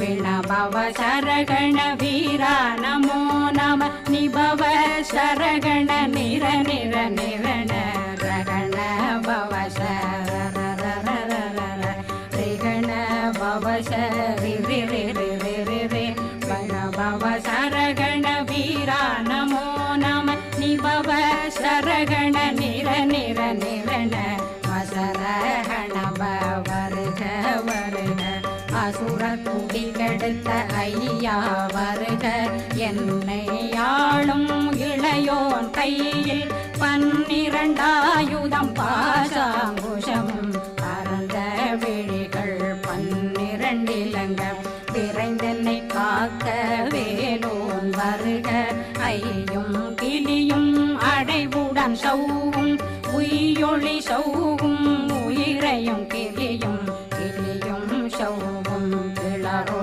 विणभव शरगण वीरा नमो नमः निभव शरगण निर निर निरण रगण भव शरण भव शरि रि रि रि रि रि रि विणभव शरगण वीरा नमो नमः निभव शरगण निर निर निरण वसरहण வருக வருக அசுர குடி கெடுத்த ஐயா வருக என்னை ஆளும் இளையோன் கையில் 12 பாசாங்குஷம் பரந்த விழிகள் 12 இலங்கம் விரைந்தென்னை காக்க வேலோன் வருக ஐயும் கிளியும் அடைவுடன் சௌவும் உய்யொளி சௌ